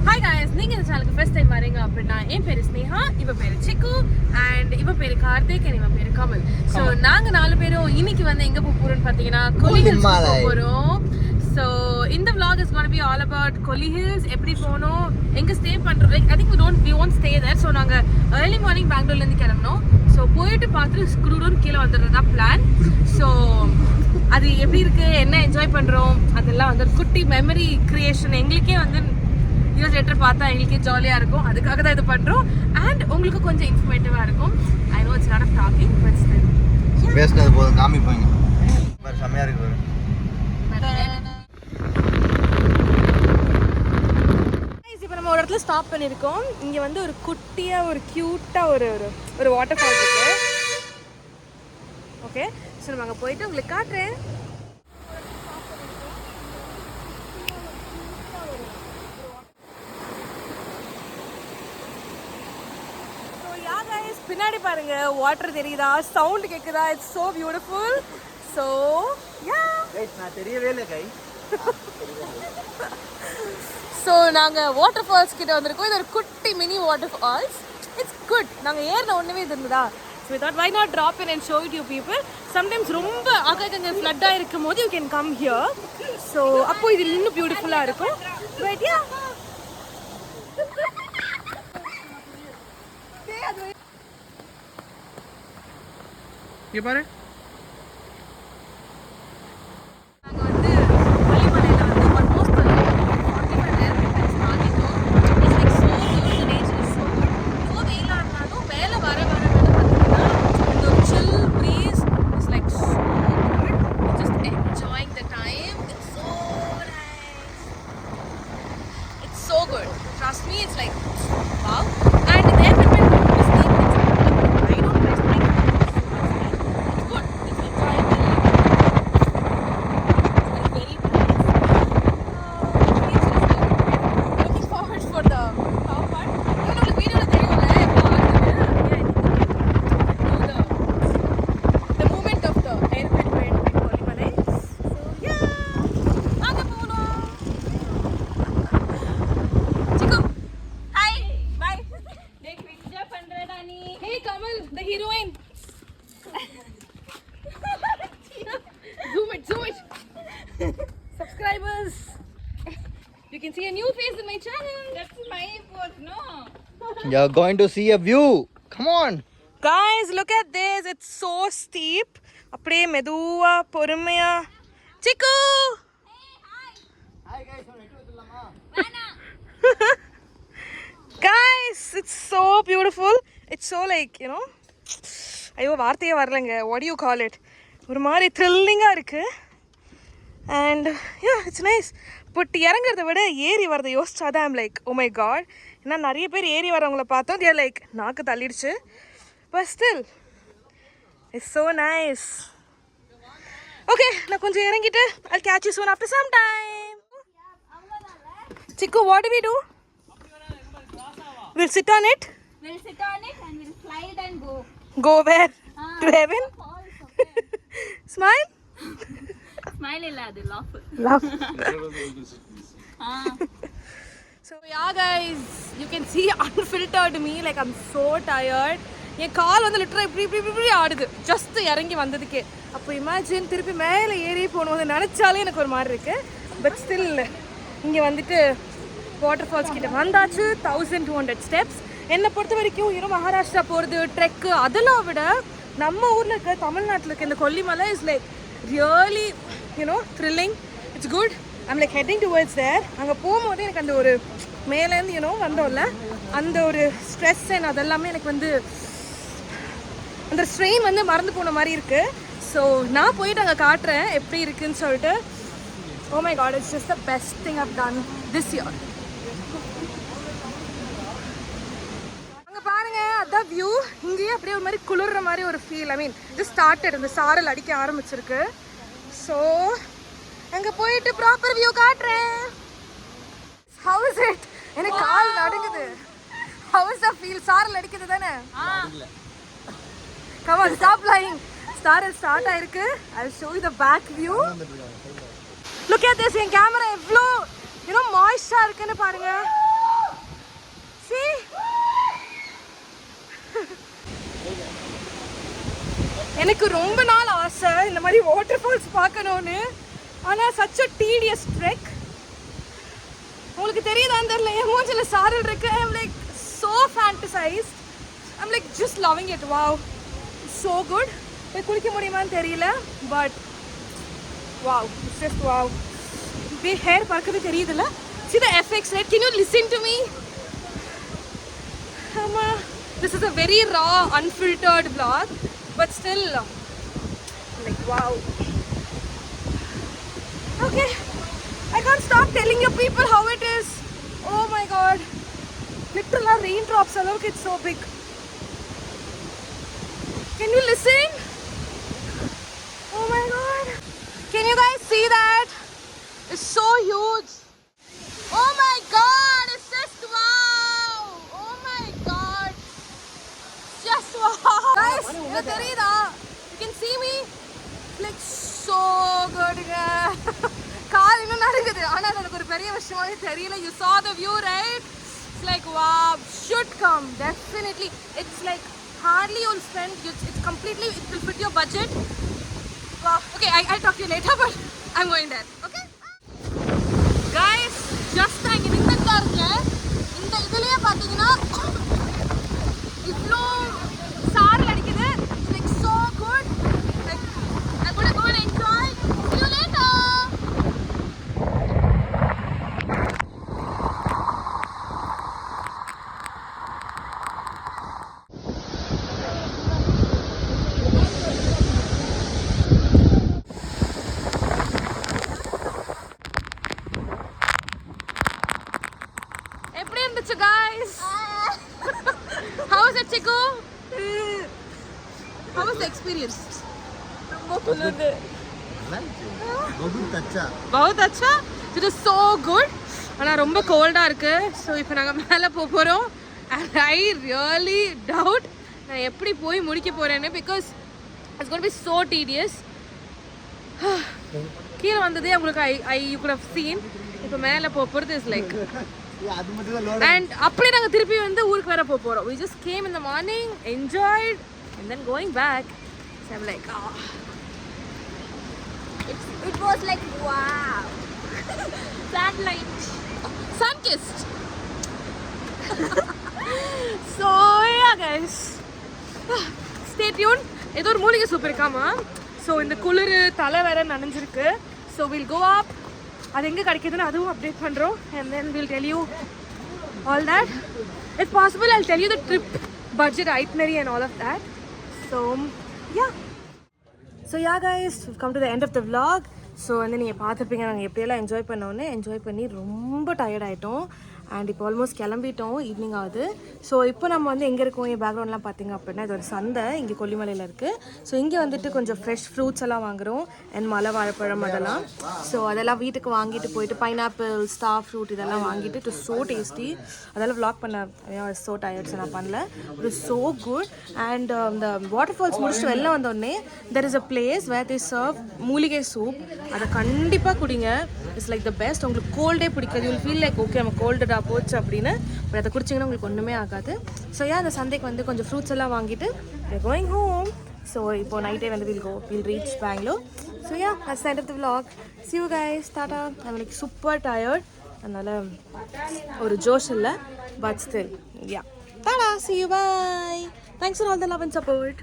Hi guys, நீங்க இந்த சேனலுக்கு ஃபர்ஸ்ட் டைம் வரீங்க அப்படினா என் பேரு ஸ்னேஹா, இவ பேரு சிக்கு and இவ பேரு கார்த்திக் and இவ பேரு கமல். So நாங்க நாலு பேரும் இன்னைக்கு வந்து எங்க போறோம்னு பாத்தீங்கன்னா கொல்லி ஹில்ஸ் போறோம். So இந்த vlog is going to be all about Kolli hills, எப்படி போறோம், எங்க ஸ்டே பண்றோம். Like I think we won't stay there. So நாங்க early morning பெங்களூர்ல இருந்து கிளம்பணும். So போயிட்டு பார்த்து குடுகுடுன்னு கீழ வந்தறதா பிளான். So அது எப்படி இருக்கு, என்ன என்ஜாய் பண்றோம், அதெல்லாம் வந்து குட்டி மெமரி கிரியேஷன். எங்களுக்கே வந்து யூஸ் லெட்டர் பார்த்தா எங்களுக்கே ஜாலியாக இருக்கும். அதுக்காக தான் இது பண்ணுறோம். அண்ட் உங்களுக்கு கொஞ்சம் இன்ஃபர்மேட்டிவாக இருக்கும். I know it's lot of talking but still பேசினது போதும், காமிப்பாங்க. பாரு செமையாக இருக்கு பாரு. இப்போ நம்ம ஒரு இடத்துல ஸ்டாப் பண்ணியிருக்கோம். இங்கே வந்து ஒரு குட்டியாக ஒரு க்யூட்டாக ஒரு வாட்டர் ஃபால் இருக்கு. ஓகே, ஸோ நம்ம அங்கே போயிட்டு உங்களுக்கு காட்டுறேன். பின்னாடி பாருங்க, வாட்டர் தெரியுதா, சவுண்ட் கேக்குதா, it's so beautiful. So yeah guys, நான் தெரியவே இல்லை கை. சோ நாங்க வாட்டர் ஃபால்ஸ் கிட்ட வந்திருக்கோம். இது ஒரு குட்டி mini waterfalls. It's good. நாங்க ஏறின ஒண்ணுமே இது இருந்ததா, so we thought why not drop in and show it to you people. Sometimes ரொம்ப அங்கங்க ஃப்ளட் ஆயிருக்கும் போது you can come here. So அப்போ இது இன்னும் பியூட்டிஃபுல்லா இருக்கும். But yeah, ये बारे subscribers, you can see a new face in my channel. That's my fault, no? You're going to see a view. Come on. Guys, look at this. It's so steep. அப்படியே மெதுவா பொறுமையா. சிக்கு, Hi guys, நான் வெட்டி வரலாமா? guys, it's so beautiful. It's so like, you know, ஐயோ வார்த்தையே வரலங்க. What do you call it? ஒரு மாதிரி த்ரில்லிங்கா இருக்கு. And yeah, it's nice. But இறங்குறத விட ஏறி வரதை யோசிச்சாதான் I'm like oh my god. ஏன்னா நிறைய பேர் ஏறி வரவங்கள பார்த்தோம், தேர் லைக் நாக்கு தள்ளிடுச்சு. But still it's so nice. Okay, நான் கொஞ்சம் இறங்கிட்டு I'll catch you soon after some time. Chiku, what do we do? We'll sit on it? We'll sit on it and we'll slide and go. Go where? To heaven? Smile? Smile illa adu, laugh. Love. So yeah guys, you can see unfiltered me, like I'm so tired. என் கால் வந்து லிட்டரா இப்படி ஆடுது just இறங்கி வந்ததுக்கே. அப்போ imagine திருப்பி மேலே ஏறி போகணும் நினச்சாலே எனக்கு ஒரு மாதிரி இருக்கு. பட் ஸ்டில் இங்கே வந்துட்டு வாட்டர் ஃபால்ஸ் கிட்ட வந்தாச்சு. 1200 ஸ்டெப்ஸ். என்னை பொறுத்த வரைக்கும் இன்னும் மகாராஷ்டிரா போகிறது ட்ரெக்கு அதெல்லாம் விட நம்ம ஊரில் இருக்க தமிழ்நாட்டில் இருக்க இந்த Kollimalai is like really you know thrilling. It's good. I'm like heading towards தேர். அங்கே போகும்போது எனக்கு அந்த ஒரு மேலேருந்து யூனோ வந்தோம்ல அந்த ஒரு ஸ்ட்ரெஸ் அண்ட் அதெல்லாமே எனக்கு வந்து அந்த ஸ்ட்ரெயின் வந்து மறந்து போன மாதிரி இருக்குது. ஸோ நான் போயிட்டு அங்கே காட்டுறேன் எப்படி இருக்குன்னு சொல்லிட்டு. Oh my God, it's just the best thing I've done this year. அங்கே பாருங்க, அதான் வியூ. இங்கேயே அப்படியே ஒரு மாதிரி குளிர்ற மாதிரி ஒரு ஃபீல். ஐ மீன் ஜஸ்ட் ஸ்டார்டட், இந்த சாரல் அடிக்க ஆரம்பிச்சிருக்கு. ஸோ அங்கே போயிட்டு ப்ராப்பர் வியூ காட்டுறேன். How is it? எனக்கு கால் நடுங்குது. How is the feel? சாரல் அடிக்குது தானே? Come on, stop lying. Start ஆயிருக்கு. I'll show you the back view. Look at this. N camera எவ்வளோ இன்னும் மாய்ஸ்டா இருக்குன்னு பாருங்க. See? எனக்கு ரொம்ப நாள் ஆசை இந்த மாதிரி வாட்டர் ஃபால்ஸ் பார்க்கணும்னு. ஆனால் such a tedious trek. உங்களுக்கு தெரியுதான்னு தெரியல, என் மூஞ்சில சாரல் இருக்கு. I'm like so fantasized. I'm like just loving it. Wow, so good. போய் குளிக்க முடியுமான்னு தெரியல, but wow, it's just wow. இப்படி ஹேர் பறக்கவே தெரியுதுல்ல. See the effects, right? Can you listen to me? This is a very raw, unfiltered vlog, but still, like wow. Okay, I can't stop telling you people how it is. Oh my god, literal raindrops. Look, it's so big. Can you listen? Oh my god, can you guys see that? It's so huge. Oh my god, it's just wow. Oh my god, it's just wow. Guys, you தெரியுதா? You can see me. Like so good. கால் இன்னும் நடுங்குது. ஆனா எனக்கு ஒரு பெரிய விஷயமாவே தெரியல. You saw the view, right? It's like wow, should come definitely. It's like hardly you'll spend. It's completely, it will fit your budget. Wow. Okay, I'll talk to you later, but I'm going there. Okay? Guys, just இங்க நின்னுட்டு இருக்கேன். இந்த இதுலயே பாத்தீங்கன்னா இவ்ளோ சாரல் அடிக்குது. It's like so good. Like I'm gonna go and enjoy. See you later. எப்படி இருந்துச்சு guys? How was it, Chiku? How was the experience? ரொம்ப குளிருது. बहुत अच्छा. It is so good. ஆனா ரொம்ப கோல்டா இருக்கு. ஸோ இப்போ நாங்கள் மேலே போக போகிறோம். And I really doubt நான் எப்படி போய் முடிக்க போறேன்னு, because it's going to be so tedious. கீழே வந்ததே உங்களுக்கு you could have seen. இப்போ மேலே போக போகிறது is like and அப்படியே நாங்கள் திருப்பி வந்து ஊருக்கு வேற போக போகிறோம். We just came in the morning, enjoyed, and then going back. So I'm like, oh. It was like wow. Sunlight. Sun-kissed. So yeah guys, stay tuned. ஏதோ ஒரு மூலிகை சூப் இருக்காமா. ஸோ இந்த குளிர் தலை வேற நனைஞ்சிருக்கு. So we'll go up. அது எங்கே கிடைக்குதுன்னு அதுவும் அப்டேட் பண்ணுறோம். And then we'll tell you all that. If possible, I'll tell you the trip budget, itinerary and all of that. So yeah. So yeah guys, we've come to the end of the vlog. So வந்து நீங்கள் பார்த்துருப்பீங்க நாங்கள் எப்படியெல்லாம் enjoy பண்ணோன்னே. Enjoy பண்ணி ரொம்ப tired ஆகிட்டோம். And இப்போ ஆல்மோஸ்ட் கிளம்பிட்டோம், ஈவினிங் ஆகுது. ஸோ இப்போ நம்ம வந்து எங்கே இருக்கோம், என் பேக்ரவுண்ட்லாம் பார்த்தீங்க அப்படின்னா இது ஒரு சந்தை இங்கே கொல்லிமலையில் இருக்குது. ஸோ இங்கே வந்துட்டு கொஞ்சம் ஃப்ரெஷ் ஃப்ரூட்ஸ் எல்லாம் வாங்குகிறோம். அண்ட் மலை வாழைப்பழம் அதெல்லாம். ஸோ அதெல்லாம் வீட்டுக்கு வாங்கிட்டு போயிட்டு பைனாப்பிள், ஸ்டார் ஃப்ரூட் இதெல்லாம் வாங்கிட்டு இட் ஸோ டேஸ்டி. அதெல்லாம் vlog பண்ண ஸோ டயர்ட்ஸ் நான் பண்ணல. It is so good. And இந்த வாட்டர் ஃபால்ஸ் முடிச்சுட்டு வெளில வந்தோடனே there is a place where they serve மூலிகை சூப். அதை கண்டிப்பாக குடிங்க. It's like the best. உங்களுக்கு கோல்டே பிடிக்காது. யூல் ஃபீல் லைக் ஓகே நம்ம கோல்டு போச்சு அப்படின்னு. பட் அதை குடிச்சிங்கன்னா உங்களுக்கு ஒன்றுமே ஆகாது. ஸோ ஏன் அந்த சந்தைக்கு வந்து கொஞ்சம் ஃப்ரூட்ஸ் எல்லாம் வாங்கிட்டு கோயிங் ஹோம். ஸோ இப்போ நைட்டே வந்து will reach Bangalore. So yeah that's the end of the vlog. See you guys. டாடா. I'm like super tired. அதனால் ஒரு ஜோஷ் இல்லை. பட் ஸ்டில் யா டாடா. See you. Bye. Thanks for all the love and support.